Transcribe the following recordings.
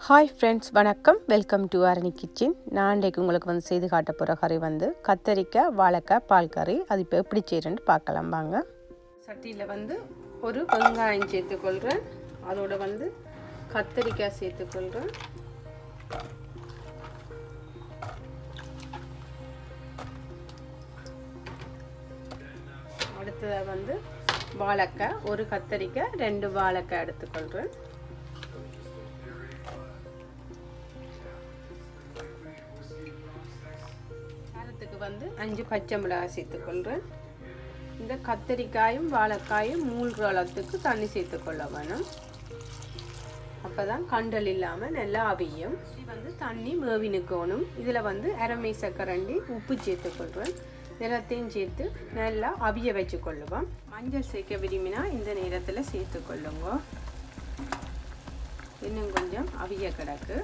Hi friends, வணக்கம். Welcome to Arani kitchen. நான் இன்றைக்கு உங்களுக்கு வந்து செய்து காட்ட போகிற கறி வந்து கத்தரிக்காய் வாழைக்காய் பால் கறி. அது இப்போ எப்படி செய்கிறேன்னு பார்க்கலாம் வாங்க. சட்டியில் வந்து ஒரு வெங்காயம் சேர்த்துக்கொள்கிறேன். அதோட வந்து கத்தரிக்காய் சேர்த்துக்கொள்கிறேன். அடுத்ததாக வந்து வாழைக்காய், ஒரு கத்தரிக்காய் 2 வாழைக்காய் எடுத்துக்கொள்கிறேன். வந்து 5 பச்சை மிளகாய் சேர்த்துக்கொள்கிறேன். இந்த கத்தரிக்காயும் வாழைக்காயும் மூழ்கிற அளவுக்கு தண்ணி சேர்த்துக்கொள்ள வேணும். அப்போ தான் கண்டல் இல்லாமல் நல்லா அவியும். இது வந்து தண்ணி மேவி நிற்கணும். இதில் வந்து அரை சக்கரண்டி உப்பு சேர்த்துக்கொள்கிறேன். எல்லாத்தையும் சேர்த்து நல்லா அவிய வச்சு கொள்ளுவோம். மஞ்சள் சேர்க்க விரும்பினா இந்த நேரத்தில் சேர்த்துக்கொள்ளுங்க. இன்னும் கொஞ்சம் அவிய கிடக்கு.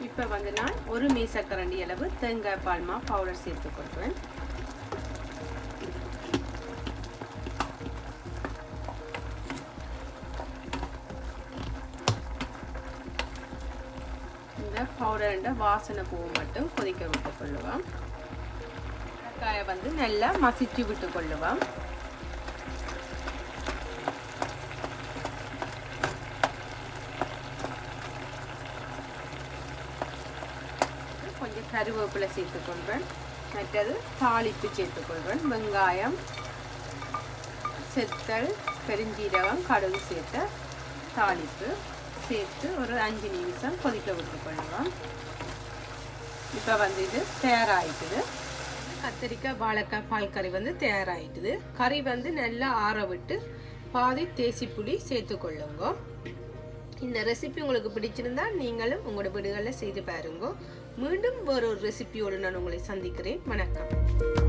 இப்போ வந்து நான் ஒரு மேசக்கரண்டி அளவு தேங்காய் பால்மா பவுடர் சேர்த்துக்கொள்வேன். இந்த பவுடர் வாசனை பூ மட்டும் கொதிக்க விட்டு கொள்ளுவோம். காயை வந்து நல்லா மசிச்சு விட்டு கொள்ளுவோம். கொஞ்சம் கருவேப்பிலை சேர்த்துக்கொள்வேன். மற்றது தாளிப்பு சேர்த்துக்கொள்வேன். வெங்காயம், செத்தல், பெருஞ்சீரகம், கடுகு சேர்த்த தாளிப்பு சேர்த்து ஒரு 5 நிமிஷம் கொதிக்க விட்டுக்கொள்ளுவோம். இப்போ வந்து இது தயாராகிட்டுது. கத்தரிக்காய் வாழைக்காய் பால் கறி வந்து தயாராகிட்டுது. கறி வந்து நல்லா ஆற விட்டு பாதி தேசி புளி சேர்த்துக்கொள்ளுங்க. இந்த ரெசிபி உங்களுக்கு பிடிச்சிருந்தா நீங்களும் உங்களோட வீடுகளில் செய்து பாருங்க. மீண்டும் ஒரு ரெசிபியோடு நான் உங்களை சந்திக்கிறேன். வணக்கம்.